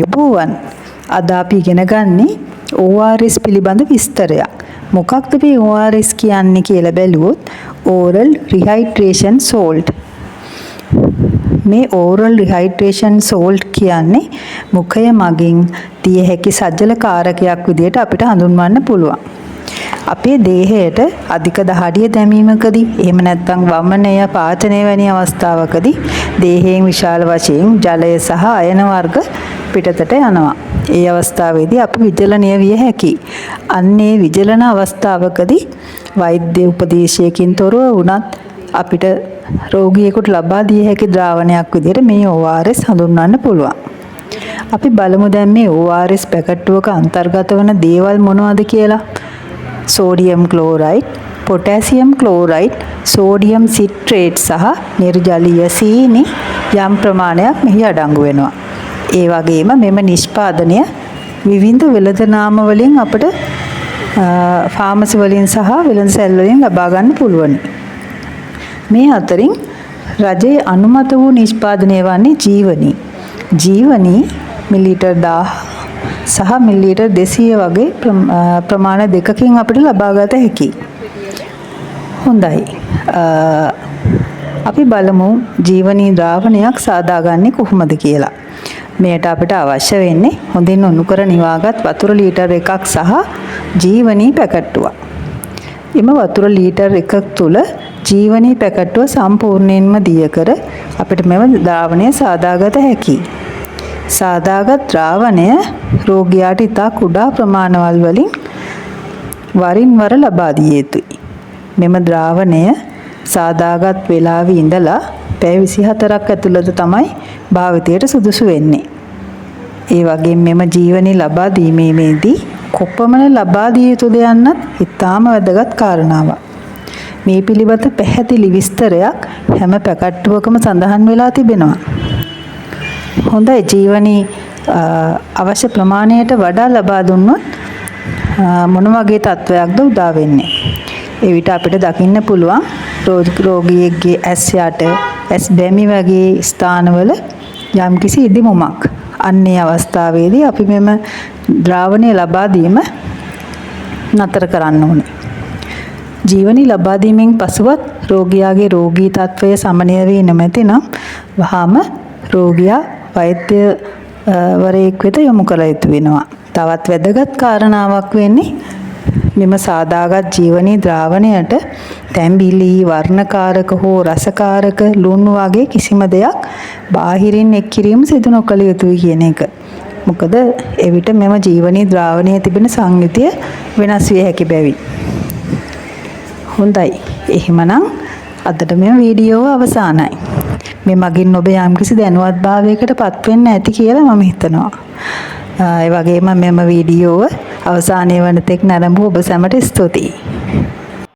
යොබුවන් අද අපි ඉගෙන ගන්නේ ORS පිළිබඳ විස්තරයක්. මොකක්ද මේ ORS කියන්නේ කියලා බැලුවොත් oral rehydration salt. මේ oral rehydration salt කියන්නේ මුඛය මගින් දිය හැකි සජල කාරකයක් විදිහට අපිට හඳුන්වන්න පුළුවන්. අපේ දේහයට අධික දහඩිය දැමීමකදී එහෙම නැත්නම් වමනය පාචනය වැනි අවස්ථාවකදී දේහයෙන් විශාල වශයෙන් ජලය සහ අයන වර්ග පිටතට යනවා. ඒ අවස්ථාවේදී අපි විජලනය විය හැකියි. අන්නේ විජලන අවස්ථාවකදී වෛද්‍ය උපදේශයකින් තොරව වුණත් අපිට රෝගියෙකුට ලබා දිය හැකි ද්‍රාවණයක් විදිහට මේ ORS හඳුන්වන්න පුළුවන්. අපි බලමු දැන් මේ ORS පැකට්ටුවක අන්තර්ගත වන දේවල් මොනවද කියලා. Sodium chloride, potassium chloride, sodium citrate සහ නිර්ජලීය සීනි යම් ප්‍රමාණයක් මෙහි අඩංගු වෙනවා. ඒ වගේම මෙම නිෂ්පාදනය විවිධ වෙළඳ නාම වලින් අපිට ෆාමසි වලින් සහ වෙළඳ සැල් වලින් ලබා ගන්න පුළුවන්. මේ අතරින් රජයේ අනුමත වූ නිෂ්පාදනය වන්නේ ජීවනී. ජීවනී මිලිලීටර් 1000 සහ මිලිලීටර් 200 වගේ ප්‍රමාණ දෙකකින් අපිට ලබා ගත හැකියි. හොඳයි. අපි බලමු ජීවනී ද්‍රාවණයක් සාදාගන්නේ කොහොමද කියලා. මෙයට අපිට අවශ්‍ය වෙන්නේ හොඳින් උණු කර නිවාගත් වතුර ලීටර් 1ක් සහ ජීවනී පැකට්ටුවක්. එම වතුර ලීටර් 1ක් තුල ජීවනී පැකට්ටුව සම්පූර්ණයෙන්ම දිය කර අපිට මෙම ද්‍රාවණය සාදාගත හැකියි. සාදාගත් ද්‍රාවණය රෝගියාට ඉතා කුඩා ප්‍රමාණවල් වලින් වරින් වර ලබා දිය යුතුයි. මෙම ද්‍රාවණය සාදාගත් වේලාවේ ඉඳලා පැය 24ක් ඇතුළත තමයි භාවිතයට සුදුසු වෙන්නේ. ඒ වගේම මෙම ජීවනී ලබා දීමේදී කොපමණ ලබා දිය යුතුද යන්නත් ඉතාම වැදගත් කාරණාවක්. මේ පිළිබඳ පැහැදිලි විස්තරයක් හැම පැකට්ටුවකම සඳහන් වෙලා තිබෙනවා. හොඳයි, ජීවනී අවශ්‍ය ප්‍රමාණයට වඩා ලබා දුන්නොත් මොන වගේ තත්වයක්ද උදා වෙන්නේ? ඒ විට අපිට දකින්න පුළුවන් රෝගියෙක්ගේ ඇස් යට, ඇස් බැමි වගේ ස්ථානවල යම්කිසි ඉදිමුමක්. අන්නේ අවස්ථාවේදී අපි මෙම ද්‍රාවණය ලබා දීම නතර කරන්න ඕනේ. ජීවනී ලබා දීමෙන් පසුවත් රෝගියාගේ රෝගී තත්වය සමනය වී නැමැති නම් වහාම රෝගියා වෛද්‍යවරයෙක් වෙත යොමු කළ යුතු වෙනවා. තවත් වැදගත් කාරණාවක් වෙන්නේ මෙම සාදාගත් ජීවනී ද්‍රාවණයට තැඹිලි, වර්ණකාරක හෝ රසකාරක ලුණු වගේ කිසිම දෙයක් බාහිරින් එක් කිරීම සිදු නොකළ යුතුයි කියන එක. මොකද එවිට මෙම ජීවනී ද්‍රාවණයේ තිබෙන සංයුතිය වෙනස් විය හැකි බැවින්. හොඳයි. එහෙමනම් අදට මෙම වීඩියෝව අවසానයි. මේ මගින් ඔබ යම්කිසි දැනුවත්භාවයකට පත් වෙන්න ඇති කියලා මම හිතනවා. ඒ වගේම මෙම වීඩියෝව අවසානයේ වන තෙක් නැරඹු ඔබ සැමට ස්තුතියි.